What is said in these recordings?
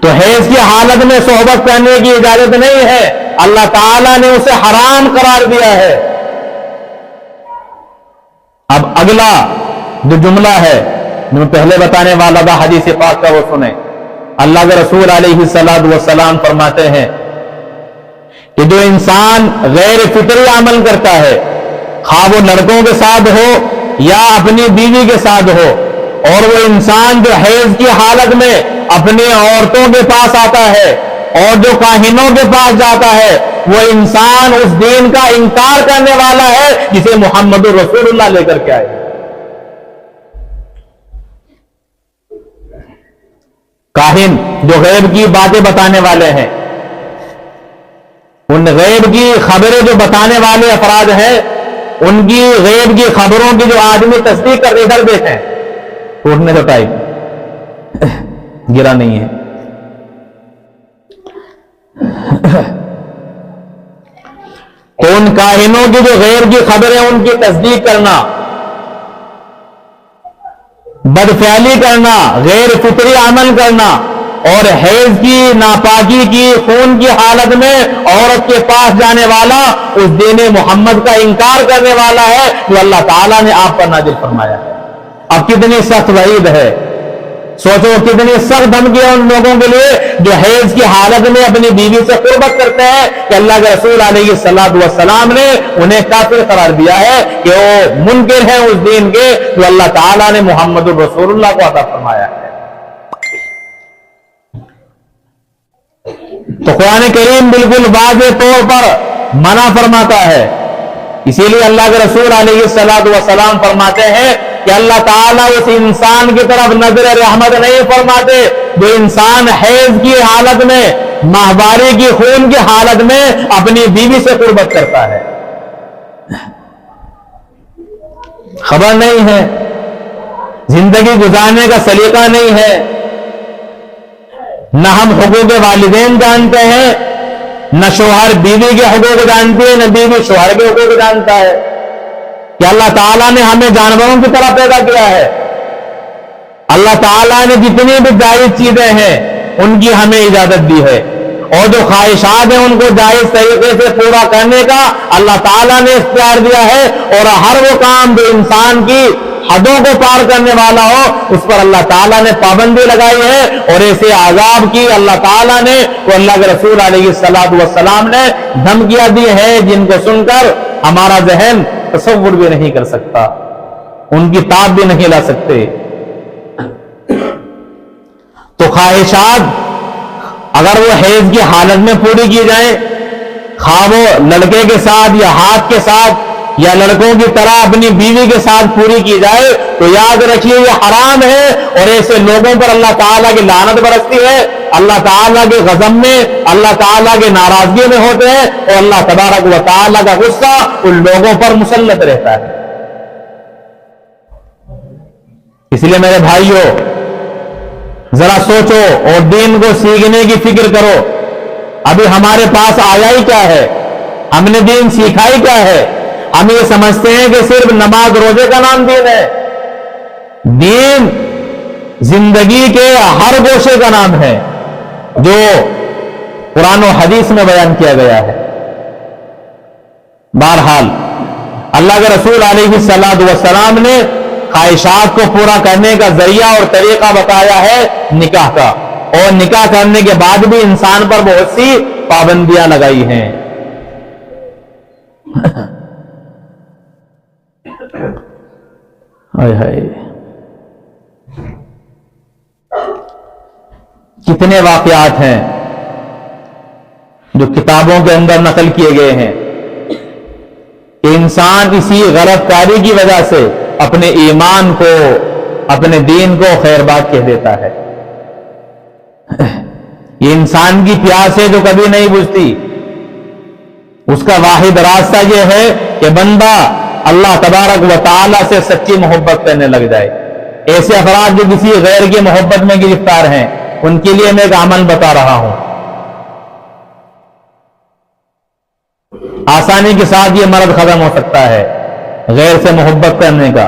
تو حیض کی حالت میں صحبت کرنے کی اجازت نہیں ہے، اللہ تعالیٰ نے اسے حرام قرار دیا ہے۔ اب اگلا جو جملہ ہے جو میں پہلے بتانے والا تھا حدیث پاک کا، وہ سنیں۔ اللہ کے رسول علیہ السلام فرماتے ہیں کہ جو انسان غیر فطری عمل کرتا ہے، خواہ وہ لڑکوں کے ساتھ ہو یا اپنی بیوی کے ساتھ ہو، اور وہ انسان جو حیض کی حالت میں اپنی عورتوں کے پاس آتا ہے اور جو کاہنوں کے پاس جاتا ہے، وہ انسان اس دین کا انکار کرنے والا ہے جسے محمد رسول اللہ لے کر کے آئے۔ کاہن جو غیب کی باتیں بتانے والے ہیں، ان غیب کی خبریں جو بتانے والے افراد ہیں، ان کی غیب کی خبروں کی جو آدمی تصدیق کر ادھر دیکھیں، اٹھنے کا ٹائم گرا نہیں ہے۔ تو ان کاہنوں کی جو غیب کی خبریں ان کی تصدیق کرنا، بدفعلی کرنا، غیر فطری عمل کرنا، اور حیض کی ناپاکی کی خون کی حالت میں عورت کے پاس جانے والا اس دین محمد کا انکار کرنے والا ہے جو اللہ تعالیٰ نے آپ پر نازل فرمایا ہے۔ اب کتنی سخت وعید ہے، سوچو کتنی سخت دھمکی ہے ان لوگوں کے لیے جو حیض کی حالت میں اپنی بیوی سے قربت کرتے ہیں کہ اللہ کے رسول علیہ السلام نے انہیں کافر قرار دیا ہے کہ وہ منکر ہیں اس دین کے جو اللہ تعالیٰ نے محمد رسول اللہ کو عطا فرمایا ہے۔ تو قرآن کریم بالکل واضح طور پر منع فرماتا ہے، اسی لیے اللہ کے رسول علیہ السلام فرماتے ہیں کہ اللہ تعالیٰ اس انسان کی طرف نظر رحمت نہیں فرماتے جو انسان حیض کی حالت میں، ماہواری کی خون کی حالت میں اپنی بیوی سے قربت کرتا ہے۔ خبر نہیں ہے، زندگی گزارنے کا سلیقہ نہیں ہے، نہ ہم حقوق والدین جانتے ہیں، نہ شوہر بیوی کے حقوق جانتی ہے، نہ بیوی شوہر کے حقوق جانتا ہے کہ اللہ تعالیٰ نے ہمیں جانوروں کی طرح پیدا کیا ہے۔ اللہ تعالیٰ نے جتنی بھی جائز چیزیں ہیں ان کی ہمیں اجازت دی ہے، اور جو خواہشات ہیں ان کو جائز طریقے سے پورا کرنے کا اللہ تعالیٰ نے اختیار دیا ہے، اور ہر وہ کام جو انسان کی حدوں کو پار کرنے والا ہو اس پر اللہ تعالیٰ نے پابندی لگائی ہے، اور ایسے عذاب کی اللہ تعالیٰ نے وہ اللہ کے رسول علیہ السلام نے دھمکیاں دی ہیں جن کو سن کر ہمارا ذہن تصور بھی نہیں کر سکتا، ان کی تاب بھی نہیں لا سکتے۔ تو خواہشات اگر وہ حیض کی حالت میں پوری کی جائیں، خواہ وہ لڑکے کے ساتھ یا ہاتھ کے ساتھ یا لڑکوں کی طرح اپنی بیوی کے ساتھ پوری کی جائے، تو یاد رکھیے یہ حرام ہے، اور ایسے لوگوں پر اللہ تعالیٰ کی لعنت برستی ہے، اللہ تعالیٰ کے غضب میں، اللہ تعالیٰ کے ناراضگی میں ہوتے ہیں، اور اللہ تبارک و تعالیٰ کا غصہ ان لوگوں پر مسلط رہتا ہے۔ اس لیے میرے بھائیوں ذرا سوچو اور دین کو سیکھنے کی فکر کرو۔ ابھی ہمارے پاس آیا ہی کیا ہے، ہم نے دین سیکھا ہی کیا ہے؟ ہم یہ سمجھتے ہیں کہ صرف نماز روزے کا نام دین ہے۔ دین زندگی کے ہر گوشے کا نام ہے جو قرآن و حدیث میں بیان کیا گیا ہے۔ بہرحال اللہ کے رسول علیہ السلام نے خواہشات کو پورا کرنے کا ذریعہ اور طریقہ بتایا ہے نکاح کا، اور نکاح کرنے کے بعد بھی انسان پر بہت سی پابندیاں لگائی ہیں۔ کتنے واقعات ہیں جو کتابوں کے اندر نقل کیے گئے ہیں کہ انسان اسی غلط کاری کی وجہ سے اپنے ایمان کو، اپنے دین کو خیر بات کہہ دیتا ہے۔ یہ انسان کی پیاس ہے جو کبھی نہیں بجھتی، اس کا واحد راستہ یہ ہے کہ بندہ اللہ تبارک و تعالی سے سچی محبت کرنے لگ جائے۔ ایسے افراد جو کسی غیر کی محبت میں گرفتار ہیں ان کے لیے میں ایک عمل بتا رہا ہوں، آسانی کے ساتھ یہ مرض ختم ہو سکتا ہے غیر سے محبت کرنے کا۔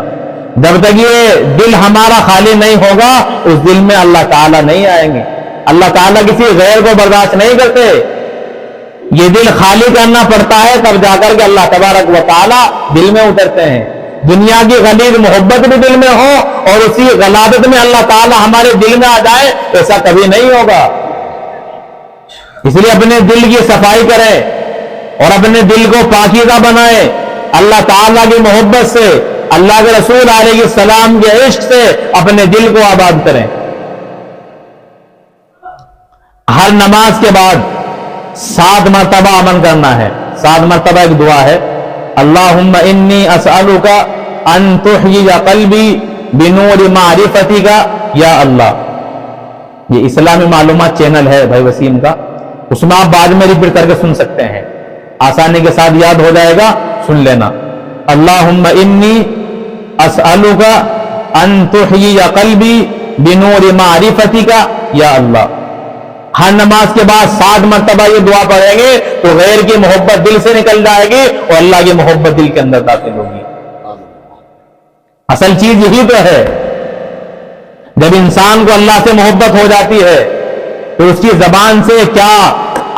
جب تک یہ دل ہمارا خالی نہیں ہوگا اس دل میں اللہ تعالیٰ نہیں آئیں گے۔ اللہ تعالیٰ کسی غیر کو برداشت نہیں کرتے. یہ دل خالی کرنا پڑتا ہے تب جا کر کے اللہ تبارک و تعالیٰ دل میں اترتے ہیں. دنیا کی غلیظ محبت بھی دل میں ہو اور اسی غلاظت میں اللہ تعالیٰ ہمارے دل میں آ جائے، ایسا کبھی نہیں ہوگا. اس لیے اپنے دل کی صفائی کریں اور اپنے دل کو پاکیزہ بنائیں. اللہ تعالیٰ کی محبت سے، اللہ کے رسول علیہ السلام کے عشق سے اپنے دل کو آباد کریں. ہر نماز کے بعد 7 مرتبہ امن کرنا ہے. 7 مرتبہ ایک دعا ہے، اللہم انی اسألک ان تحیی قلبی بنور معرفتک یا اللہ. یہ اسلامی معلومات چینل ہے بھائی وسیم کا، اس میں آپ بعد میں ریپیٹ کر کے سن سکتے ہیں، آسانی کے ساتھ یاد ہو جائے گا، سن لینا. اللہم انی اسألک ان تحیی قلبی بنور معرفتک یا اللہ. ہر نماز کے بعد 7 مرتبہ یہ دعا پڑھیں گے تو غیر کی محبت دل سے نکل جائے گی اور اللہ کی محبت دل کے اندر داخل ہوگی. اصل چیز یہی تو ہے. جب انسان کو اللہ سے محبت ہو جاتی ہے تو اس کی زبان سے کیا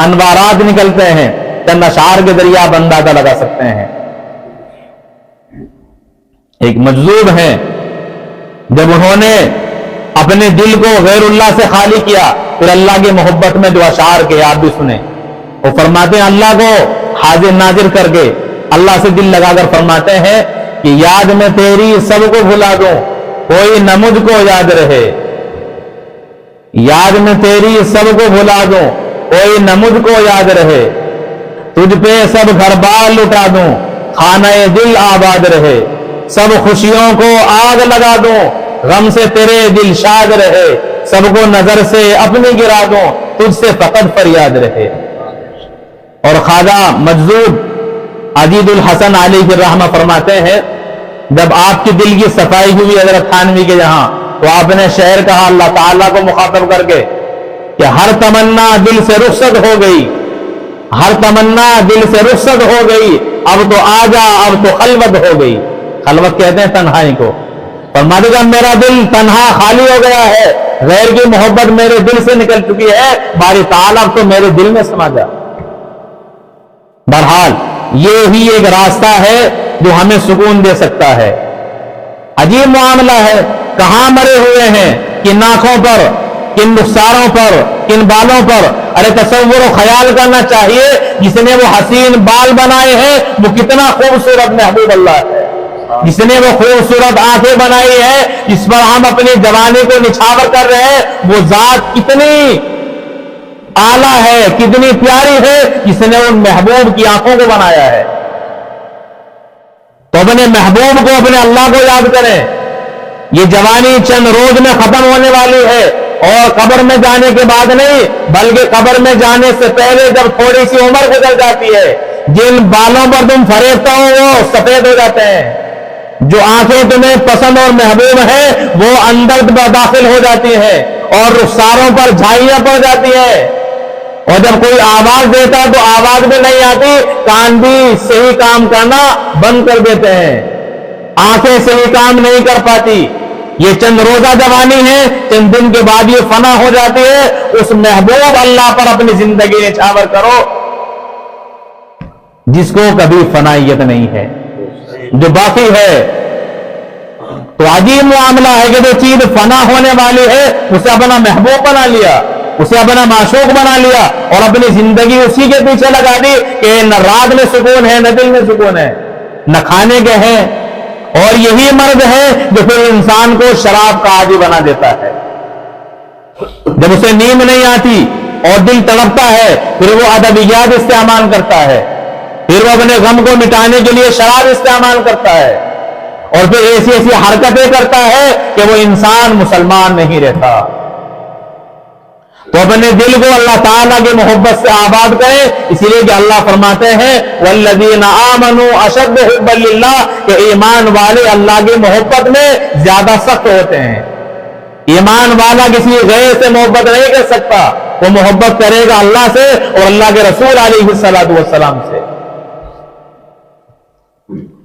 انوارات نکلتے ہیں، چند اشعار کے ذریعے آپ اندازہ لگا سکتے ہیں. ایک مجذوب ہیں، جب انہوں نے اپنے دل کو غیر اللہ سے خالی کیا پھر اللہ کی محبت میں جو اشعار کے آپ بھی سنیں. وہ فرماتے ہیں اللہ کو حاضر ناظر کر کے اللہ سے دل لگا کر فرماتے ہیں کہ یاد میں تیری سب کو بھلا دوں کوئی نہ مجھ کو یاد رہے. یاد میں تیری سب کو بھلا دوں کوئی نہ مجھ کو یاد رہے. تجھ پہ سب گھر بار لٹا دوں خانہ دل آباد رہے. سب خوشیوں کو آگ لگا دوں غم سے تیرے دل شاد رہے. سب کو نظر سے اپنی گرا دوں تجھ سے فقط فریاد رہے. اور خواجہ مجذوب عزیز الحسن علیہ الرحمہ فرماتے ہیں جب آپ کی دل کی صفائی ہوئی حضرت تھانوی کے یہاں تو آپ نے شعر کہا اللہ تعالیٰ کو مخاطب کر کے کہ ہر تمنا دل سے رخصت ہو گئی، ہر تمنا دل سے رخصت ہو گئی، اب تو آجا اب تو خلوت ہو گئی. خلوت کہتے ہیں تنہائی کو. فرماتے جب میرا دل تنہا خالی ہو گیا ہے، غیر کی محبت میرے دل سے نکل چکی ہے، باری تعالیٰ تو میرے دل میں سما جا. بہرحال یہ ہی ایک راستہ ہے جو ہمیں سکون دے سکتا ہے. عجیب معاملہ ہے، کہاں مرے ہوئے ہیں، کن آنکھوں پر، کن رخساروں پر، کن بالوں پر. ارے تصور و خیال کرنا چاہیے جس نے وہ حسین بال بنائے ہیں وہ کتنا خوبصورت محبوب اللہ ہے. جس نے وہ خوبصورت آنکھیں بنائی ہے جس پر ہم اپنی جوانی کو نچھاور کر رہے ہیں وہ ذات کتنی اعلیٰ ہے، کتنی پیاری ہے جس نے ان محبوب کی آنکھوں کو بنایا ہے. تو اپنے محبوب کو، اپنے اللہ کو یاد کریں. یہ جوانی چند روز میں ختم ہونے والی ہے اور قبر میں جانے کے بعد نہیں بلکہ قبر میں جانے سے پہلے جب تھوڑی سی عمر گزر جاتی ہے جن بالوں پر تم فریبتا ہو وہ سفید ہو جاتے ہیں. جو آنکھیں تمہیں پسند اور محبوب ہیں وہ اندر داخل ہو جاتی ہیں اور رخساروں پر جھائیاں پڑ جاتی ہیں. اور جب کوئی آواز دیتا تو آواز بھی نہیں آتی، کان بھی صحیح کام کرنا بند کر دیتے ہیں، آنکھیں صحیح کام نہیں کر پاتی. یہ چند روزہ جوانی ہے، چند دن کے بعد یہ فنا ہو جاتی ہے. اس محبوب اللہ پر اپنی زندگی نچھاور کرو جس کو کبھی فنائیت نہیں ہے، جو باقی ہے. تو عجیب معاملہ ہے کہ جو چیز فنا ہونے والی ہے اسے اپنا محبوب بنا لیا، اسے اپنا معشوق بنا لیا اور اپنی زندگی اسی کے پیچھے لگا دی کہ نہ رات میں سکون ہے نہ دل میں سکون ہے نہ کھانے کے ہیں. اور یہی مرض ہے جو پھر انسان کو شراب کا عادی بنا دیتا ہے. جب اسے نیند نہیں آتی اور دل تڑپتا ہے پھر وہ ادویات استعمال کرتا ہے، پھر وہ اپنے غم کو مٹانے کے لیے شراب استعمال کرتا ہے اور پھر ایسی ایسی حرکتیں کرتا ہے کہ وہ انسان مسلمان نہیں رہتا. تو اپنے دل کو اللہ تعالیٰ کی محبت سے آباد کریں، اس لیے کہ اللہ فرماتے ہیں والذین آمنوا اشد حبا للہ کہ ایمان والے اللہ کی محبت میں زیادہ سخت ہوتے ہیں. ایمان والا کسی غیر سے محبت نہیں کر سکتا، وہ محبت کرے گا اللہ سے اور اللہ کے رسول علیہ الصلوۃ والسلام سے.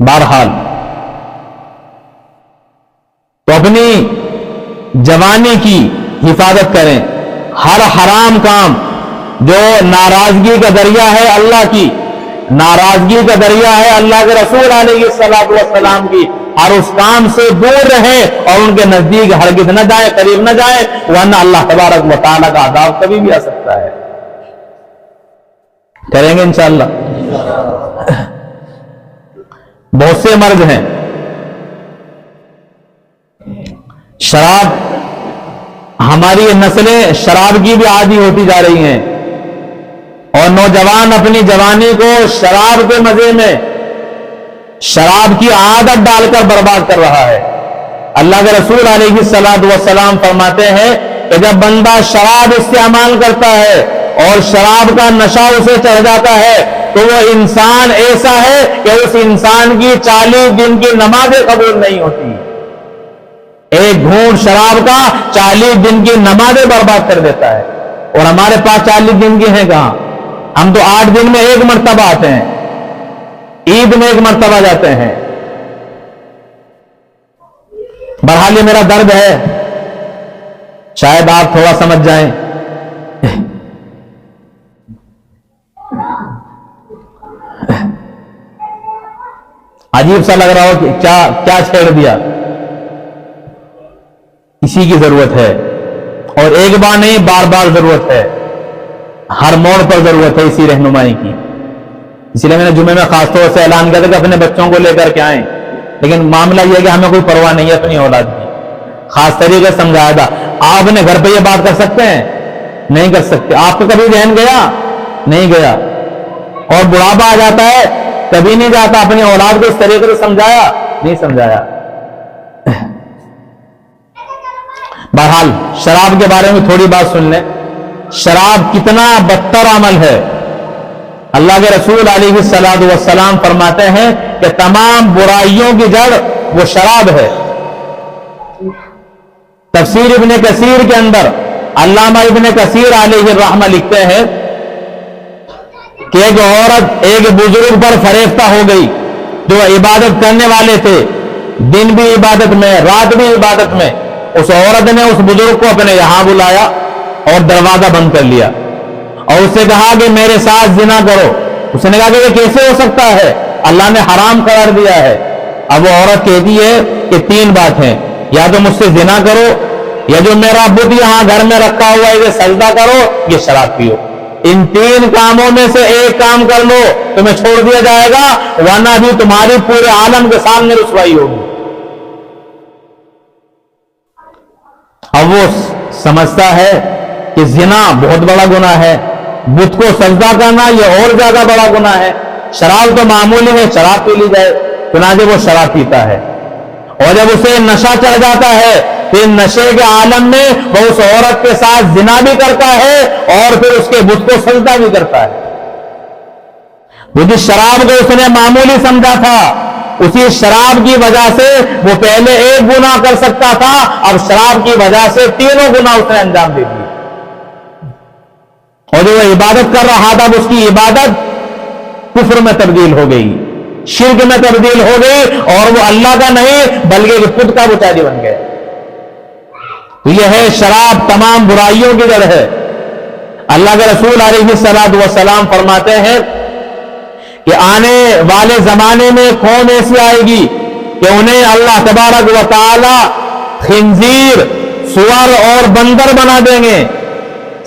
بہرحال تو اپنی جوانی کی حفاظت کریں، ہر حرام کام جو ناراضگی کا ذریعہ ہے اللہ کی، ناراضگی کا ذریعہ ہے اللہ کے رسول علیہ الصلوۃ والسلام کی، اور اس کام سے دور رہیں اور ان کے نزدیک ہرگز نہ جائیں، قریب نہ جائیں، ورنہ اللہ تبارک و تعالیٰ کا عذاب کبھی بھی آ سکتا ہے۔ کریں گے انشاءاللہ۔ بہت سے مرد ہیں شراب، ہماری نسلیں شراب کی بھی عادی ہوتی جا رہی ہیں، اور نوجوان اپنی جوانی کو شراب کے مزے میں شراب کی عادت ڈال کر برباد کر رہا ہے۔ اللہ کے رسول علیہ الصلوۃ والسلام فرماتے ہیں کہ جب بندہ شراب استعمال کرتا ہے اور شراب کا نشہ اسے چڑھ جاتا ہے تو وہ انسان ایسا ہے کہ اس انسان کی 40 دن کی نمازیں قبول نہیں ہوتی۔ ایک گھونٹ شراب کا 40 دن کی نمازیں برباد کر دیتا ہے، اور ہمارے پاس 40 دن کی ہیں کہاں؟ ہم تو 8 دن میں ایک مرتبہ آتے ہیں، عید میں ایک مرتبہ جاتے ہیں۔ بہرحال یہ میرا درد ہے، شاید آپ تھوڑا سمجھ جائیں۔ عجیب سا لگ رہا ہو کہ کیا چھیڑ دیا، اسی کی ضرورت ہے، اور ایک بار نہیں بار بار ضرورت ہے، ہر موڑ پر ضرورت ہے اسی رہنمائی کی۔ اسی لیے میں نے جمعے میں خاص طور سے اعلان کیا تھا کہ اپنے بچوں کو لے کر کے آئیں، لیکن معاملہ یہ ہے کہ ہمیں کوئی پرواہ نہیں ہے اپنی اولاد کی۔ خاص طریقے سے سمجھایا تھا، آپ اپنے گھر پہ یہ بات کر سکتے ہیں؟ نہیں کر سکتے۔ آپ کو کبھی ذہن گیا؟ نہیں گیا۔ اور بڑھاپا آ جاتا ہے، کبھی نہیں جاتا۔ اپنی اولاد کو اس طریقے سے سمجھایا؟ نہیں سمجھایا۔ بہرحال شراب کے بارے میں تھوڑی بات سن لیں۔ شراب کتنا بدتر عمل ہے۔ اللہ کے رسول علیہ الصلوۃ والسلام فرماتے ہیں کہ تمام برائیوں کی جڑ وہ شراب ہے۔ تفسیر ابن کثیر کے اندر علامہ ابن کثیر علیہ الرحمہ لکھتے ہیں کہ ایک عورت ایک بزرگ پر فریفتہ ہو گئی جو عبادت کرنے والے تھے، دن بھی عبادت میں رات بھی عبادت میں۔ اس عورت نے اس بزرگ کو اپنے یہاں بلایا اور دروازہ بند کر لیا اور اس سے کہا کہ میرے ساتھ زنا کرو۔ اس نے کہا کہ یہ کیسے ہو سکتا ہے، اللہ نے حرام قرار دیا ہے۔ اب وہ عورت کہتی ہے کہ 3 بات ہیں، یا تو مجھ سے زنا کرو، یا جو میرا بت یہاں گھر میں رکھا ہوا ہے یہ سجدہ کرو، یہ شراب پیو۔ ان 3 کاموں میں سے ایک کام کر لو، تمہیں چھوڑ دیا جائے گا، ورنہ بھی تمہاری پورے عالم کے سامنے رسوائی ہوگی۔ اب وہ سمجھتا ہے کہ زنا بہت بڑا گناہ ہے، بت کو سجدہ کرنا یہ اور زیادہ بڑا گناہ ہے، شراب تو معمولی ہے، شراب پی لی جائے، چنانچہ وہ شراب پیتا ہے۔ اور جب اسے نشہ چڑھ جاتا ہے پھر نشے کے عالم میں وہ اس عورت کے ساتھ زنا بھی کرتا ہے اور پھر اس کے بت کو سجدہ بھی کرتا ہے۔ وہ جس شراب کو اس نے معمولی سمجھا تھا، اسی شراب کی وجہ سے وہ پہلے ایک گناہ کر سکتا تھا، اب شراب کی وجہ سے 3 گناہ اس نے انجام دے دیے۔ اور جو وہ عبادت کر رہا تھا اس کی عبادت کفر میں تبدیل ہو گئی، شرک میں تبدیل ہو گئی، اور وہ اللہ کا نہیں بلکہ خود کا پجاری بن گئے۔ تو یہ ہے شراب تمام برائیوں کی جڑ ہے۔ اللہ کے رسول علیہ الصلوۃ والسلام فرماتے ہیں کہ آنے والے زمانے میں قوم ایسی آئے گی کہ انہیں اللہ تبارک و تعالی خنزیر، سور اور بندر بنا دیں گے۔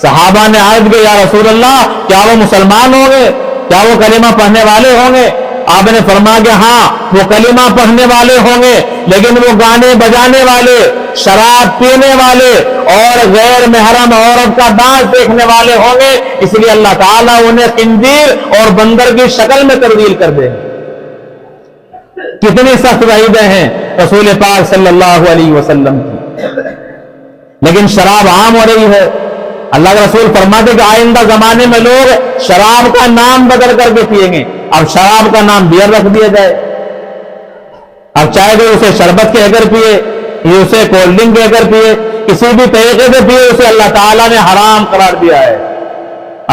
صحابہ نے عرض کیا یا رسول اللہ کیا وہ مسلمان ہوں گے، کیا وہ کلمہ پڑھنے والے ہوں گے؟ آپ نے فرمایا کہ ہاں وہ کلمہ پڑھنے والے ہوں گے، لیکن وہ گانے بجانے والے، شراب پینے والے اور غیر محرم عورت کا ڈانس دیکھنے والے ہوں گے، اس لیے اللہ تعالیٰ انہیں خنزیر اور بندر کی شکل میں تبدیل کر دیں گے۔ کتنی سخت وعیدیں ہیں رسول پاک صلی اللہ علیہ وسلم کی، لیکن شراب عام ہو رہی ہے۔ اللہ کے رسول فرماتے کہ آئندہ زمانے میں لوگ شراب کا نام بدل کر کے پیئیں گے۔ اب شراب کا نام بیئر رکھ دیا جائے، اب چاہے کہ اسے شربت کہہ کر پیئے یا اسے کولڈ ڈرنک کہہ کر پیئے، کسی بھی طریقے سے پیئے، اسے اللہ تعالیٰ نے حرام قرار دیا ہے۔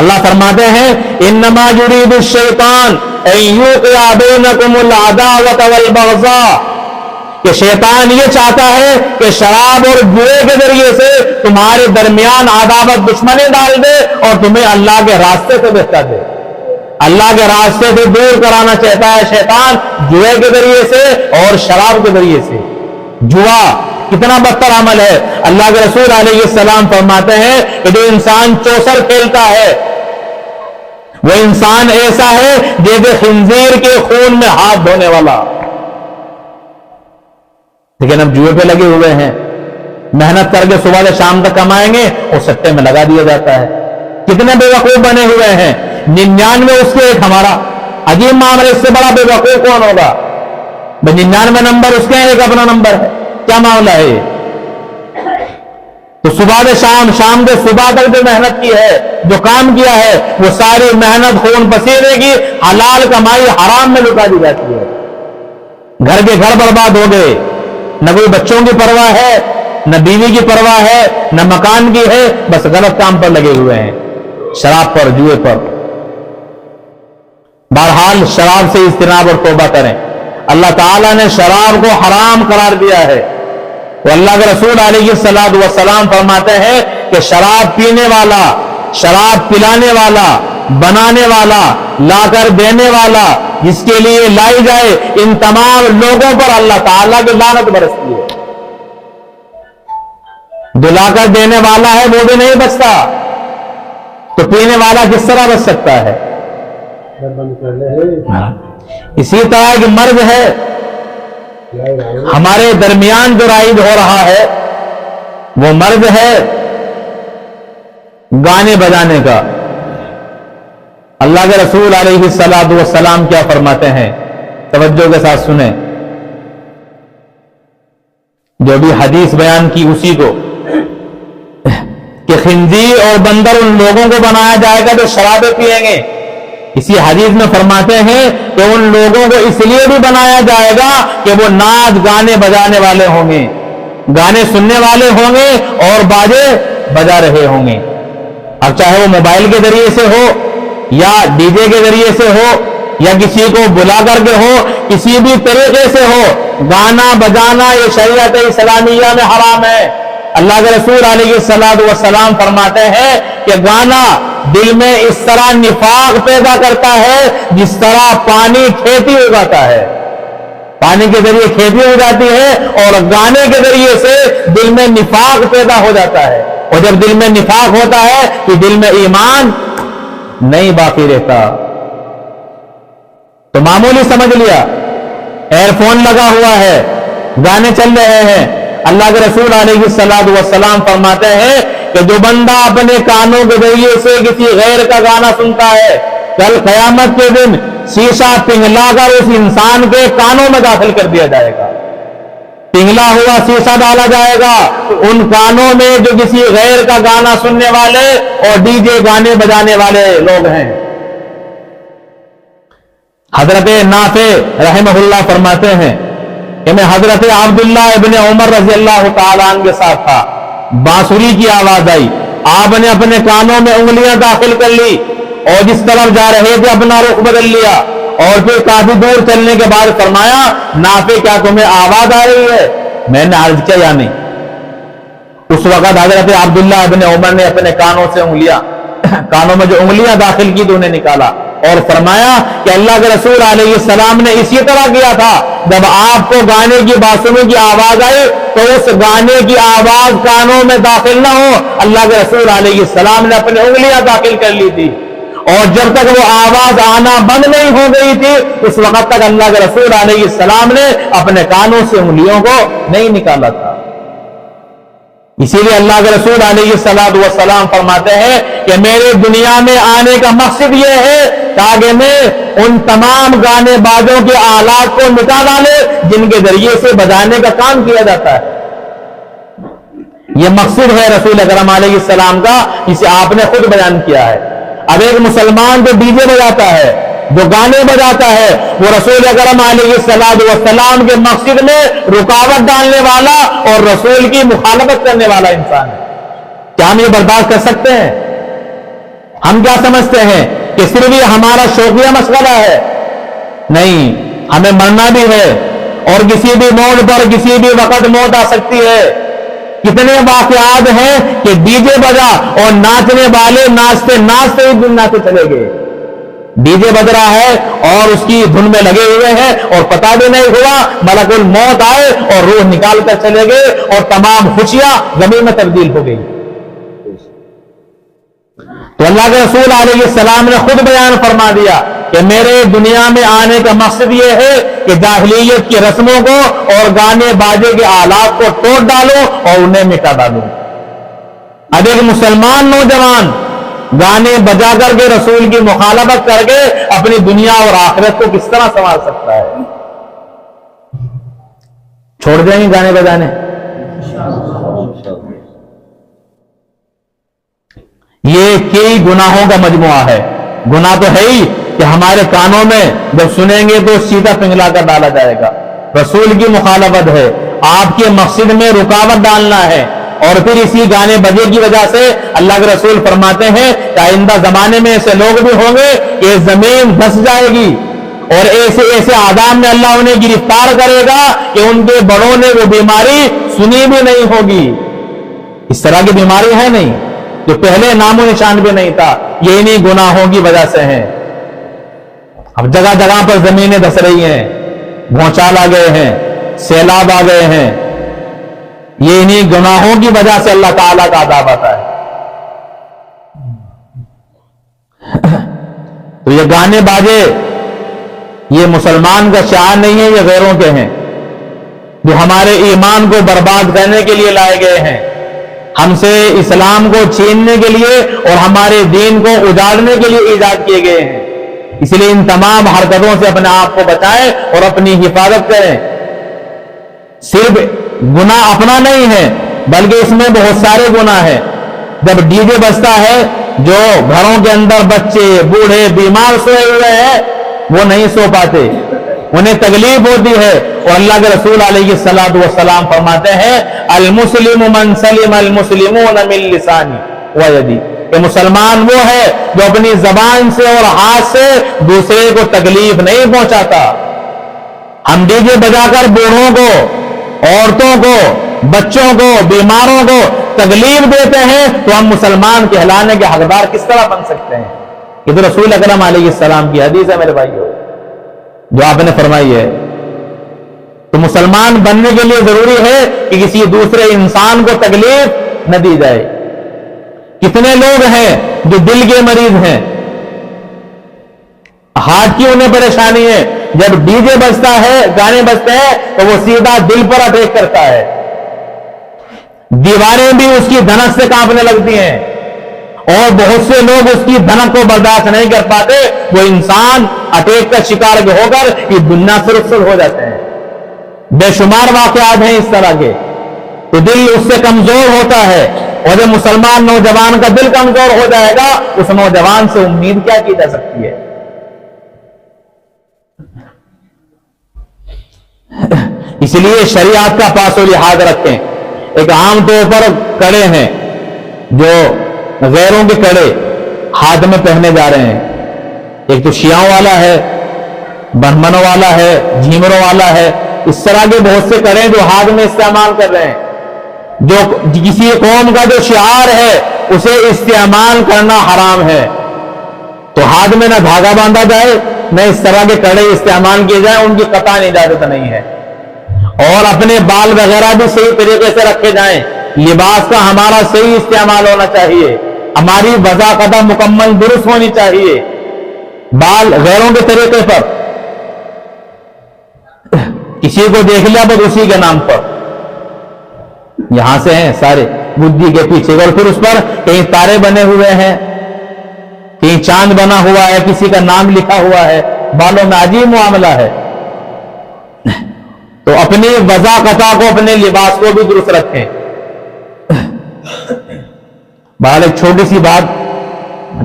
اللہ فرماتے ہیں انما یرید الشیطان ان یوقع بینکم العداوۃ والبغضاء کہ شیطان یہ چاہتا ہے کہ شراب اور جوئے کے ذریعے سے تمہارے درمیان عداوت دشمنی ڈال دے اور تمہیں اللہ کے راستے سے بہکا دے. اللہ کے راستے سے دور کرانا چاہتا ہے شیطان جوئے کے ذریعے سے اور شراب کے ذریعے سے. جوا کتنا بدتر عمل ہے. اللہ کے رسول علیہ السلام فرماتے ہیں کہ جو انسان چوسر کھیلتا ہے وہ انسان ایسا ہے جیسے خنزیر کے خون میں ہاتھ دھونے والا. لیکن اب جوئے پہ لگے ہوئے ہیں, محنت کر کے صبح سے شام تک کمائیں گے اور سٹے میں لگا دیا جاتا ہے. کتنے بے وقوف بنے ہوئے ہیں. 99 اس کے ایک ہمارا. عجیب معاملہ, اس سے بڑا بے وقوف کون ہوگا؟ 99 نمبر اس کے ایک اپنا نمبر ہے. کیا معاملہ ہے یہ؟ تو صبح سے شام, شام سے صبح تک جو محنت کی ہے, جو کام کیا ہے, وہ ساری محنت خون پسینے کی حلال کمائی حرام میں لٹا دی جاتی ہے. گھر کے گھر برباد ہو گئے. نہ کوئی بچوں کی پرواہ ہے, نہ بیوی کی پرواہ ہے, نہ مکان کی ہے, بس غلط کام پر لگے ہوئے ہیں, شراب پر, جوئے پر. بہرحال شراب سے اجتناب اور توبہ کریں. اللہ تعالیٰ نے شراب کو حرام قرار دیا ہے. وہ اللہ کے رسول علیہ الصلوۃ والسلام فرماتے ہیں کہ شراب پینے والا, شراب پلانے والا, بنانے والا, لا کر دینے والا, جس کے لیے لائی جائے, ان تمام لوگوں پر اللہ تعالیٰ کی لعنت برستی ہے. جو لا کر دینے والا ہے وہ بھی نہیں بچتا, تو پینے والا کس طرح بچ سکتا ہے؟ اسی طرح ایک مرض ہے ہمارے درمیان جو رائج ہو رہا ہے, وہ مرض ہے گانے بجانے کا. اللہ کے رسول علیہ الصلوۃ والسلام کیا فرماتے ہیں؟ توجہ کے ساتھ سنیں. جو بھی حدیث بیان کی اسی کو, کہ خنزیر اور بندر ان لوگوں کو بنایا جائے گا جو شرابیں پیئیں گے. اسی حدیث میں فرماتے ہیں کہ ان لوگوں کو اس لیے بھی بنایا جائے گا کہ وہ ناچ گانے بجانے والے ہوں گے, گانے سننے والے ہوں گے اور باجے بجا رہے ہوں گے. اب چاہے وہ موبائل کے ذریعے سے ہو یا ڈی جے کے ذریعے سے ہو یا کسی کو بلا کر کے ہو, کسی بھی طریقے سے ہو, گانا بجانا یہ شریعت اسلامیہ میں حرام ہے. اللہ کے رسول علیہ الصلوۃ والسلام فرماتے ہیں کہ گانا دل میں اس طرح نفاق پیدا کرتا ہے جس طرح پانی کھیتی اگاتا ہے. پانی کے ذریعے کھیتی ہو جاتی ہے اور گانے کے ذریعے سے دل میں نفاق پیدا ہو جاتا ہے. اور جب دل میں نفاق ہوتا ہے تو دل میں ایمان نہیں باقی رہتا. تو معمولی سمجھ لیا, ایئر فون لگا ہوا ہے, گانے چل رہے ہیں. اللہ کے رسول علیہ الصلوۃ والسلام فرماتے ہیں کہ جو بندہ اپنے کانوں کے ذریعے سے کسی غیر کا گانا سنتا ہے, کل قیامت کے دن شیشہ پنگھلا کر اس انسان کے کانوں میں داخل کر دیا جائے گا. پنگھلا ہوا شیشہ ڈالا جائے گا ان کانوں میں جو کسی غیر کا گانا سننے والے اور ڈی جے گانے بجانے والے لوگ ہیں. حضرت نافع رحمہ اللہ فرماتے ہیں کہ میں حضرت عبداللہ ابن عمر رضی اللہ تعالیٰ عنہ کے ساتھ تھا, بانسری کی آواز آئی, آپ نے اپنے کانوں میں انگلیاں داخل کر لی اور جس طرف جا رہے تھے اپنا رخ بدل لیا, اور پھر کافی دور چلنے کے بعد فرمایا, نافع کیا تمہیں آواز آ رہی ہے؟ میں نے عرض کیا یا نہیں. اس وقت حضرت عبداللہ ابن عمر نے اپنے کانوں سے کانوں میں جو انگلیاں داخل کی تو انہیں نکالا اور فرمایا کہ اللہ کے رسول علیہ السلام نے اسی طرح کیا تھا. جب آپ کو گانے کی بانسری کی آواز آئی تو اس گانے کی آواز کانوں میں داخل نہ ہو, اللہ کے رسول علیہ السلام نے اپنی انگلیاں داخل کر لی تھی, اور جب تک وہ آواز آنا بند نہیں ہو گئی تھی اس وقت تک اللہ کے رسول علیہ السلام نے اپنے کانوں سے انگلیوں کو نہیں نکالا تھا. اسی لیے اللہ کے رسول علیہ الصلوۃ والسلام فرماتے ہیں کہ میرے دنیا میں آنے کا مقصد یہ ہے تاکہ میں ان تمام گانے بازوں کے آلات کو مٹا ڈالے جن کے ذریعے سے بجانے کا کام کیا جاتا ہے. یہ مقصد ہے رسول اکرم علیہ السلام کا, جسے آپ نے خود بیان کیا ہے. اب ایک مسلمان جو ڈی جے بجاتا ہے, جو گانے بجاتا ہے, وہ رسول اکرم علیہ الصلوۃ والسلام کے مقصد میں رکاوٹ ڈالنے والا اور رسول کی مخالفت کرنے والا انسان ہے. کیا ہم یہ برداشت کر سکتے ہیں؟ ہم کیا سمجھتے ہیں کہ صرف یہ ہمارا شوقیہ مسئلہ ہے؟ نہیں, ہمیں مرنا بھی ہے اور کسی بھی موڑ پر کسی بھی وقت موت آ سکتی ہے. کتنے واقعات ہیں کہ ڈی جے بجا اور ناچنے والے ناچتے ناچتے ہی دنیا سے چلے گئے. ڈی جے بج رہا ہے اور اس کی دھن میں لگے ہوئے ہیں اور پتہ بھی نہیں ہوا, ملک الموت آئے اور روح نکال کر چلے گئے اور تمام خوشیاں غم میں تبدیل ہو گئی. تو اللہ کے رسول علیہ السلام نے خود بیان فرما دیا کہ میرے دنیا میں آنے کا مقصد یہ ہے کہ جاہلیت کی رسموں کو اور گانے باجے کے آلات کو توڑ ڈالو اور انہیں مٹا ڈالو. اب ایک مسلمان نوجوان گانے بجا کر کے رسول کی مخالفت کر کے اپنی دنیا اور آخرت کو کس طرح سنوار سکتا ہے؟ چھوڑ دیں گے گانے بجانے؟ یہ کئی گناہوں کا مجموعہ ہے. گناہ تو ہے ہی کہ ہمارے کانوں میں جب سنیں گے تو سیدھا پنگلا کر ڈالا جائے گا. رسول کی مخالفت ہے, آپ کے مقصد میں رکاوٹ ڈالنا ہے, اور پھر اسی گانے بجے کی وجہ سے اللہ کے رسول فرماتے ہیں کہ آئندہ زمانے میں ایسے لوگ بھی ہوں گے کہ زمین دھس جائے گی اور ایسے ایسے آداب میں اللہ انہیں گرفتار کرے گا کہ ان کے بڑوں نے وہ بیماری سنی بھی نہیں ہوگی. اس طرح کی بیماری ہے نہیں جو پہلے نام و نشان بھی نہیں تھا. یہ انہیں گناہوں کی وجہ سے ہیں. اب جگہ جگہ پر زمینیں دھس رہی ہیں, بھونچال آ گئے ہیں, سیلاب آ گئے ہیں. یہ انہیں گناہوں کی وجہ سے اللہ تعالیٰ کا عذاب آتا ہے. تو یہ گانے باجے یہ مسلمان کا شعار نہیں ہے, یہ غیروں کے ہیں جو ہمارے ایمان کو برباد کرنے کے لیے لائے گئے ہیں, ہم سے اسلام کو چھیننے کے لیے اور ہمارے دین کو اجاڑنے کے لیے ایجاد کیے گئے ہیں. اس لیے ان تمام حرکتوں سے اپنے آپ کو بچائیں اور اپنی حفاظت کریں. صرف گناہ اپنا نہیں ہے بلکہ اس میں بہت سارے گناہ ہیں. جب ڈی جے بجتا ہے, جو گھروں کے اندر بچے بوڑھے بیمار سوئے ہوئے ہیں وہ نہیں سو پاتے, انہیں تکلیف ہوتی ہے. اور اللہ کے رسول علیہ الصلوۃ والسلام فرماتے ہیں المسلم من سلم المسلمون من لسانی ویدی, کہ مسلمان وہ ہے جو اپنی زبان سے اور ہاتھ سے دوسرے کو تکلیف نہیں پہنچاتا. ہم ڈی جے بجا کر بوڑھوں کو, عورتوں کو, بچوں کو, بیماروں کو تکلیف دیتے ہیں تو ہم مسلمان کہلانے کے حقدار کس طرح بن سکتے ہیں؟ یہ تو رسول اکرم علیہ السلام کی حدیث ہے میرے بھائیو جو آپ نے فرمائی ہے. تو مسلمان بننے کے لیے ضروری ہے کہ کسی دوسرے انسان کو تکلیف نہ دی جائے. کتنے لوگ ہیں جو دل کے مریض ہیں, ہارٹ کی انہیں پریشانی ہے, جب ڈی جے بجتا ہے, گانے بجتے ہیں تو وہ سیدھا دل پر اٹیک کرتا ہے, دیواریں بھی اس کی دھنک سے کانپنے لگتی ہیں اور بہت سے لوگ اس کی دھنک کو برداشت نہیں کر پاتے, وہ انسان اٹیک کا شکار ہو کر یہ دنیا سے رخصت ہو جاتے ہیں. بے شمار واقعات ہیں اس طرح کے. تو دل اس سے کمزور ہوتا ہے, اور جب مسلمان نوجوان کا دل کمزور ہو جائے گا اس نوجوان سے امید کیا کی جا سکتی ہے؟ اس لیے شریعت کا پاس و لحاظ رکھیں. ایک عام طور پر کڑے ہیں جو غیروں کے کڑے ہاتھ میں پہنے جا رہے ہیں. ایک تو شیعوں والا ہے, برہمنوں والا ہے, جھیمروں والا ہے, اس طرح کے بہت سے کڑے جو ہاتھ میں استعمال کر رہے ہیں. جو کسی قوم کا جو شعار ہے اسے استعمال کرنا حرام ہے. تو ہاتھ میں نہ دھاگا باندھا جائے نہ اس طرح کے کڑے استعمال کیے جائیں, ان کی قطعاً اجازت نہیں ہے. اور اپنے بال وغیرہ بھی صحیح طریقے سے رکھے جائیں. لباس کا ہمارا صحیح استعمال ہونا چاہیے, ہماری وضاقت مکمل درست ہونی چاہیے. بال غیروں کے طریقے پر کسی کو دیکھ لیا بس اسی کے نام پر, یہاں سے ہیں سارے بدھی کے پیچھے, اور پھر اس پر کہیں تارے بنے ہوئے ہیں, کہیں چاند بنا ہوا ہے, کسی کا نام لکھا ہوا ہے, بالوں میں عجیب معاملہ ہے. تو اپنی وضاقت کو, اپنے لباس کو بھی درست رکھیں. بہرحال ایک چھوٹی سی بات,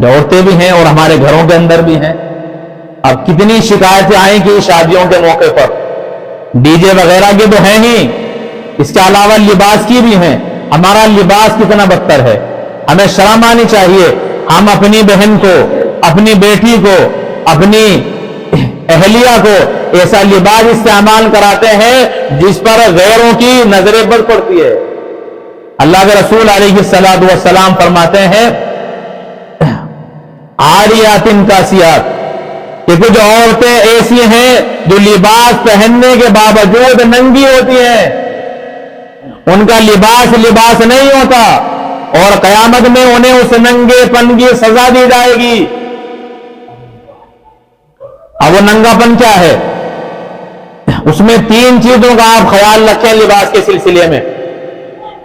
عورتیں بھی ہیں اور ہمارے گھروں کے اندر بھی ہیں. اب کتنی شکایتیں آئیں کہ شادیوں کے موقع پر ڈی جے وغیرہ کے تو ہیں ہی, اس کے علاوہ لباس کی بھی ہیں. ہمارا لباس کتنا بدتر ہے, ہمیں شرم آنی چاہیے. ہم اپنی بہن کو, اپنی بیٹی کو, اپنی اہلیہ کو ایسا لباس استعمال کراتے ہیں جس پر غیروں کی نظریں بد پڑتی ہے۔ اللہ کے رسول علیہ الصلوۃ والسلام فرماتے ہیں عاریات کاسیات، کہ کچھ عورتیں ایسی ہیں جو لباس پہننے کے باوجود ننگی ہوتی ہیں، ان کا لباس نہیں ہوتا، اور قیامت میں انہیں اس ننگے پن کی سزا دی جائے گی۔ اب وہ ننگا پن کیا ہے؟ اس میں 3 چیزوں کا آپ خیال رکھیں لباس کے سلسلے میں۔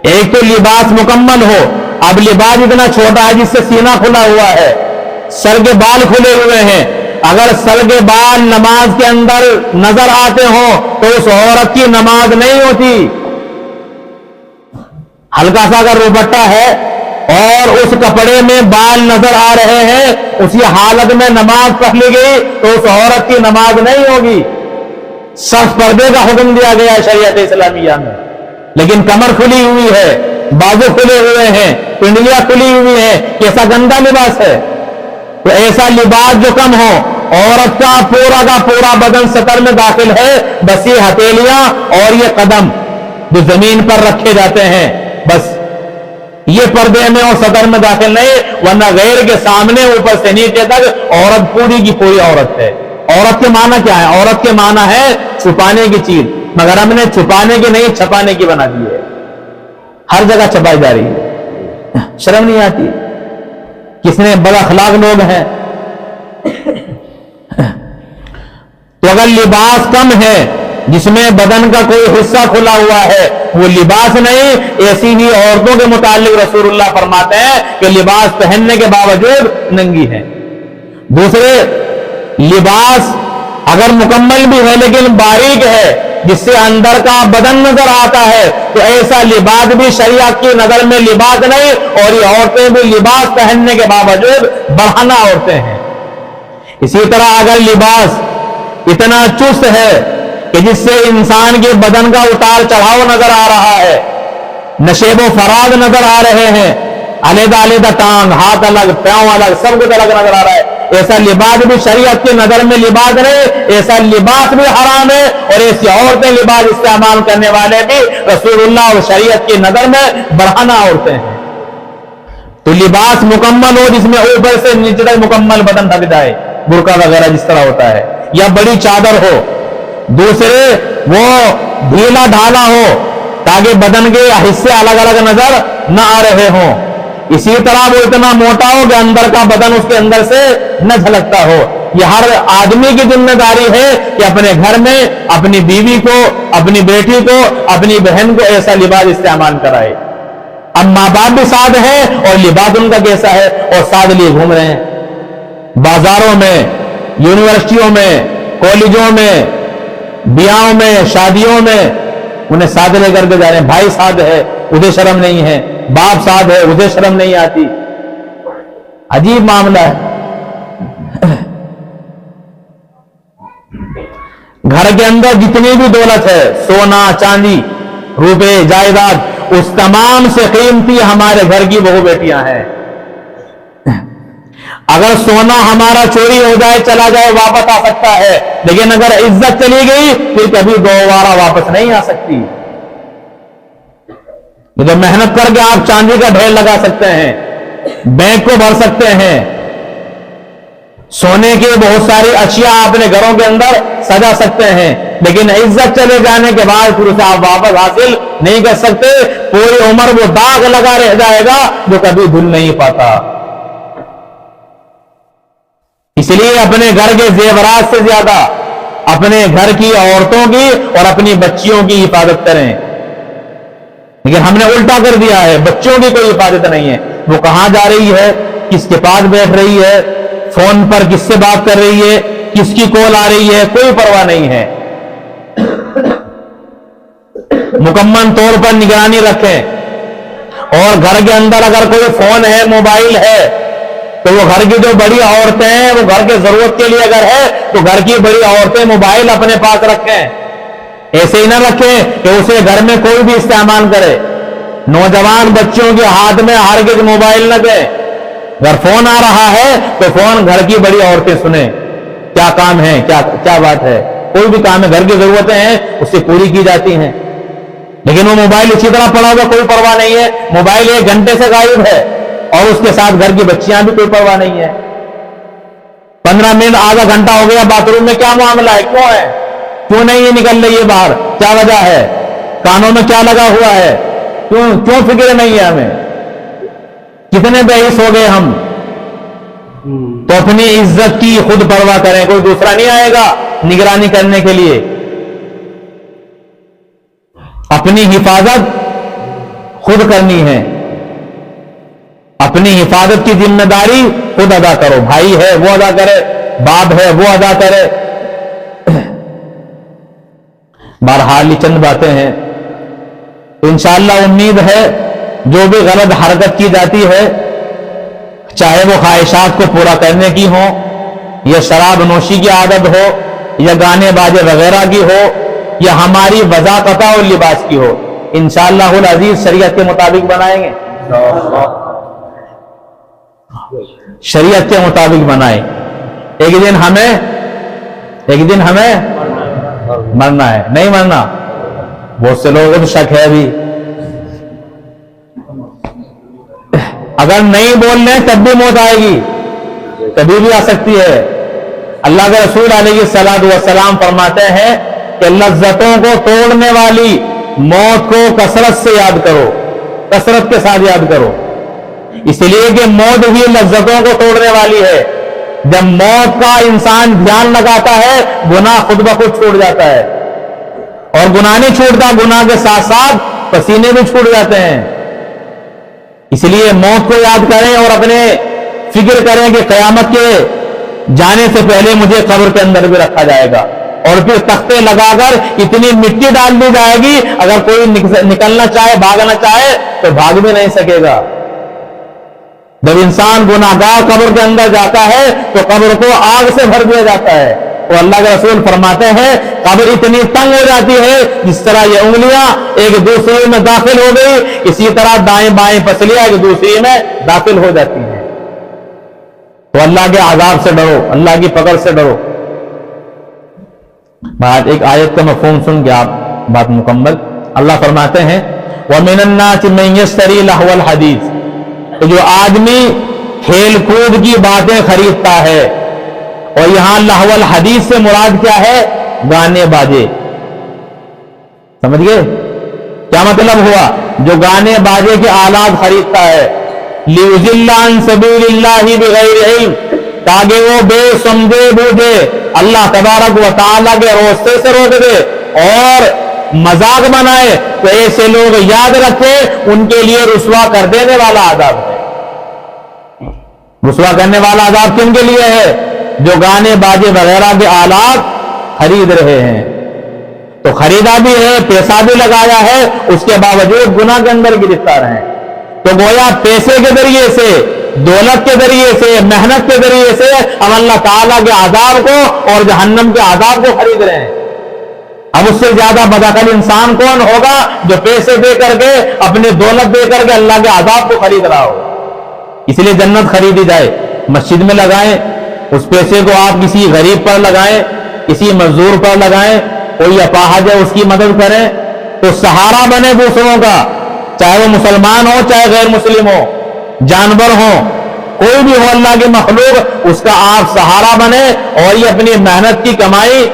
ایک تو لباس مکمل ہو۔ اب لباس اتنا چھوٹا ہے جس سے سینہ کھلا ہوا ہے، سر کے بال کھلے ہوئے ہیں، اگر سر کے بال نماز کے اندر نظر آتے ہوں تو اس عورت کی نماز نہیں ہوتی۔ ہلکا سا اگر دوپٹہ ہے اور اس کپڑے میں بال نظر آ رہے ہیں، اسی حالت میں نماز پڑھ لی گئی تو اس عورت کی نماز نہیں ہوگی۔ سخت پردے کا حکم دیا گیا ہے شریعت اسلامیہ میں، لیکن کمر کھلی ہوئی ہے، بازو کھلے ہوئے ہیں، پنڈلیاں کھلی ہوئی ہیں، کیسا گندا لباس ہے۔ تو ایسا لباس جو کم ہو، عورت کا پورا بدن سطر میں داخل ہے، بس یہ ہتھیلیاں اور یہ قدم جو زمین پر رکھے جاتے ہیں، بس یہ پردے میں اور سطر میں داخل نہیں، ورنہ غیر کے سامنے اوپر سے نیچے تک عورت پوری کی پوری عورت ہے۔ عورت کے معنی کیا ہے؟ عورت کے معنی ہے چھپانے کی چیز، مگر ہم نے چھپانے کی نہیں چھپانے کی بنا دی ہے، ہر جگہ چھپائی جا رہی ہے۔ شرم نہیں آتی؟ کس نے بد اخلاق لوگ ہیں۔ تو اگر لباس کم ہے جس میں بدن کا کوئی حصہ کھلا ہوا ہے، وہ لباس نہیں۔ ایسی ہی عورتوں کے متعلق رسول اللہ فرماتے ہیں کہ لباس پہننے کے باوجود ننگی ہے۔ دوسرے، لباس اگر مکمل بھی ہے لیکن باریک ہے، جس سے اندر کا بدن نظر آتا ہے، تو ایسا لباس بھی شریعت کی نظر میں لباس نہیں، اور یہ عورتیں بھی لباس پہننے کے باوجود برہنہ عورتیں ہیں۔ اسی طرح اگر لباس اتنا چست ہے کہ جس سے انسان کے بدن کا اتار چڑھاؤ نظر آ رہا ہے، نشیب و فراز نظر آ رہے ہیں، علیحدہ ٹانگ، ہاتھ الگ، پاؤں الگ، سب کچھ الگ نظر آ رہا ہے، ایسا لباس بھی شریعت کی نظر میں لباس نہیں، ایسا لباس بھی حرام ہے، اور ایسی عورتیں لباس استعمال کرنے والے بھی رسول اللہ اور شریعت کی نظر میں برہنہ عورتیں ہیں۔ تو لباس مکمل ہو جس میں اوپر سے نیچے تک مکمل بدن ڈھک جائے، برقع وغیرہ جس طرح ہوتا ہے، یا بڑی چادر ہو۔ دوسرے، وہ ڈھیلا ڈھالا ہو تاکہ بدن کے حصے الگ الگ نظر نہ آ رہے ہوں۔ اسی طرح وہ اتنا موٹا ہو کہ اندر کا بدن اس کے اندر سے نہ جھلکتا ہو۔ یہ ہر آدمی کی ذمہ داری ہے کہ اپنے گھر میں اپنی بیوی کو، اپنی بیٹی کو، اپنی بہن کو ایسا لباس استعمال کرائے۔ اب ماں باپ بھی ساتھ ہیں اور لباس ان کا کیسا ہے، اور ساتھ لیے گھوم رہے ہیں بازاروں میں، یونیورسٹیوں میں، کالجوں میں، بیاہوں میں، شادیوں میں، انہیں ساتھ لے کر کے جا رہے ہیں۔ بھائی ساتھ ہے، اسے شرم نہیں ہے، باپ ساتھ ہے، اسے شرم نہیں آتی۔ عجیب معاملہ ہے۔ گھر کے اندر جتنی بھی دولت ہے، سونا چاندی، روپے، جائیداد، اس تمام سے قیمتی ہمارے گھر کی بہو بیٹیاں ہیں۔ اگر سونا ہمارا چوری ہو جائے، چلا جائے، واپس آ سکتا ہے، لیکن اگر عزت چلی گئی پھر کبھی دوبارہ واپس نہیں آ سکتی۔ تو محنت کر کے آپ چاندی کا ڈھیر لگا سکتے ہیں، بینک کو بھر سکتے ہیں، سونے کے بہت ساری اشیاء اپنے گھروں کے اندر سجا سکتے ہیں، لیکن عزت چلے جانے کے بعد پھر اسے آپ واپس حاصل نہیں کر سکتے۔ پوری عمر وہ داغ لگا رہ جائے گا جو کبھی دھل نہیں پاتا۔ اس لیے اپنے گھر کے زیورات سے زیادہ اپنے گھر کی عورتوں کی اور اپنی بچیوں کی حفاظت کریں۔ لیکن ہم نے الٹا کر دیا ہے، بچوں کی کوئی حفاظت نہیں ہے۔ وہ کہاں جا رہی ہے، کس کے پاس بیٹھ رہی ہے، فون پر کس سے بات کر رہی ہے، کس کی کال آ رہی ہے، کوئی پرواہ نہیں ہے۔ مکمل طور پر نگرانی رکھیں، اور گھر کے اندر اگر کوئی فون ہے، موبائل ہے، تو وہ گھر کی جو بڑی عورتیں ہیں، وہ گھر کے ضرورت کے لیے اگر ہے تو گھر کی بڑی عورتیں موبائل اپنے پاس رکھیں، ایسے ہی نہ رکھیں کہ اسے گھر میں کوئی بھی استعمال کرے۔ نوجوان بچوں کے ہاتھ میں ہرگز موبائل نہ دیں۔ اگر فون آ رہا ہے تو فون گھر کی بڑی عورتیں سنیں، کیا کام ہے, کیا بات ہے. کوئی بھی کام ہے, گھر کی ضرورتیں ہیں اس سے پوری کی جاتی ہیں. لیکن وہ موبائل اسی طرح پڑا ہوا, کوئی پرواہ نہیں ہے. موبائل 1 گھنٹے سے غائب ہے اور اس کے ساتھ گھر کی بچیاں بھی, کوئی پرواہ نہیں ہے. 15 منٹ آدھا گھنٹہ ہو گیا باتھ روم میں, کیا معاملہ ہے, کیوں ہے, کیوں نہیں یہ نکل رہی ہے باہر, کیا وجہ ہے, کانوں میں کیا لگا ہوا ہے, کیوں فکر نہیں ہے ہمیں. کتنے بحث ہو گئے ہم. تو اپنی عزت کی خود پرواہ کریں, کوئی دوسرا نہیں آئے گا نگرانی کرنے کے لیے. اپنی حفاظت خود کرنی ہے, اپنی حفاظت کی ذمہ داری خود ادا کرو. بھائی ہے وہ ادا کرے, باپ ہے وہ ادا کرے. بہرحال یہ چند باتیں ہیں. تو انشاءاللہ امید ہے جو بھی غلط حرکت کی جاتی ہے, چاہے وہ خواہشات کو پورا کرنے کی ہو, یا شراب نوشی کی عادت ہو, یا گانے باجے وغیرہ کی ہو, یا ہماری وضاقت اور لباس کی ہو, انشاءاللہ العزیز شریعت کے مطابق بنائیں گے. شریعت کے مطابق بنائیں. ایک دن ہمیں مرنا ہے, نہیں مرنا. بہت سے لوگوں کو شک ہے ابھی. اگر نہیں بول لیں تب بھی موت آئے گی, کبھی بھی آ سکتی ہے. اللہ کے رسول علیہ الصلوۃ والسلام فرماتے ہیں کہ لذتوں کو توڑنے والی موت کو کثرت سے یاد کرو, کثرت کے ساتھ یاد کرو. اس لیے کہ موت بھی لذتوں کو توڑنے والی ہے. جب موت کا انسان دھیان لگاتا ہے, گناہ خود بخود چھوٹ جاتا ہے. اور گناہ نہیں چھوٹتا, گناہ کے ساتھ ساتھ پسینے بھی چھوٹ جاتے ہیں. اس لیے موت کو یاد کریں اور اپنے فکر کریں کہ قیامت کے جانے سے پہلے مجھے قبر کے اندر بھی رکھا جائے گا, اور پھر تختے لگا کر اتنی مٹی ڈال دی جائے گی, اگر کوئی نکلنا چاہے, بھاگنا چاہے تو بھاگ بھی نہیں سکے گا. جب انسان گناہگار قبر کے اندر جاتا ہے تو قبر کو آگ سے بھر دیا جاتا ہے. تو اللہ کے رسول فرماتے ہیں قبر اتنی تنگ ہو جاتی ہے جس طرح یہ انگلیاں ایک دوسری میں داخل ہو گئی, اسی طرح دائیں بائیں پسلیاں ایک دوسری میں داخل ہو جاتی ہیں. تو اللہ کے عذاب سے ڈرو, اللہ کی پکڑ سے ڈرو. بات ایک آیت کا مفہوم سن کے آپ بات مکمل. اللہ فرماتے ہیں وَمِنَ النَّاسِ مَن يَشْتَرِي لَهْوَ الْحَدِيثِ, تو جو آدمی کھیل کود کی باتیں خریدتا ہے, اور یہاں لہو الحدیث سے مراد کیا ہے, گانے باجے. سمجھ گئے کیا مطلب ہوا؟ جو گانے باجے کے آلات خریدتا ہے, لِيُضِلَّ عَن سَبِيلِ اللَّهِ بِغَيْرِ عِلْمٍ, تاکہ وہ بے سمجھے بوجھے اللہ تبارک و تعالیٰ کے راستے سے روک دے اور مذاق بنائے. تو ایسے لوگ یاد رکھے ان کے لیے رسوا کر دینے والا عذاب ہے. رسوا کرنے والا عذاب کن کے لیے ہے؟ جو گانے باجے وغیرہ کے آلات خرید رہے ہیں. تو خریدا بھی ہے, پیسہ بھی لگایا ہے, اس کے باوجود گناہ کے اندر گرفتار ہیں. تو گویا پیسے کے ذریعے سے, دولت کے ذریعے سے, محنت کے ذریعے سے ہم اللہ تعالیٰ کے عذاب کو اور جہنم کے عذاب کو خرید رہے ہیں. اب اس سے زیادہ بدعقل انسان کون ہوگا جو پیسے دے کر کے, اپنی دولت دے کر کے اللہ کے عذاب کو خرید رہا ہو. اس لیے جنت خریدی جائے, مسجد میں لگائیں, اس پیسے کو آپ کسی غریب پر لگائیں, کسی مزدور پر لگائیں, کوئی اپاہج ہے اس کی مدد کریں, تو سہارا بنے دوسروں کا, چاہے وہ مسلمان ہو چاہے غیر مسلم ہو, جانور ہو, کوئی بھی ہو اللہ کی مخلوق, اس کا آپ سہارا بنے, اور یہ اپنی محنت کی کمائی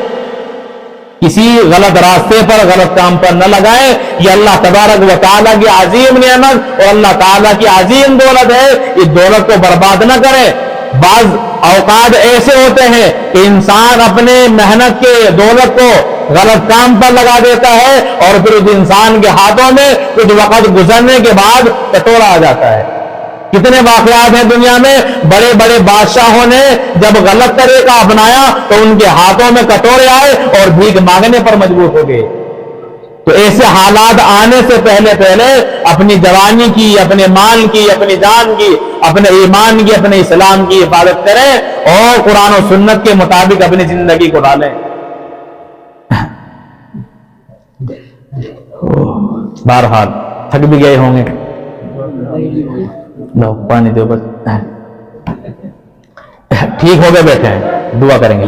کسی غلط راستے پر, غلط کام پر نہ لگائیں. یہ اللہ تبارک و تعالیٰ کی عظیم نعمت اور اللہ تعالیٰ کی عظیم دولت ہے, اس دولت کو برباد نہ کریں. بعض اوقات ایسے ہوتے ہیں کہ انسان اپنے محنت کے دولت کو غلط کام پر لگا دیتا ہے, اور پھر اس انسان کے ہاتھوں میں کچھ وقت گزرنے کے بعد کٹورا آ جاتا ہے. کتنے واقعات ہیں دنیا میں, بڑے بڑے بادشاہوں نے جب غلط طریقہ اپنایا تو ان کے ہاتھوں میں کٹورے آئے اور بھیک مانگنے پر مجبور ہو گئے. تو ایسے حالات آنے سے پہلے اپنی جوانی کی, اپنے مال کی, اپنی جان کی, اپنے ایمان کی, اپنے اسلام کی حفاظت کریں, اور قرآن و سنت کے مطابق اپنی زندگی کو ڈالیں. بہرحال تھک بھی گئے ہوں گے, لو پانی دو بس, ٹھیک ہو گئے, بیٹھے ہیں, دعا کریں گے.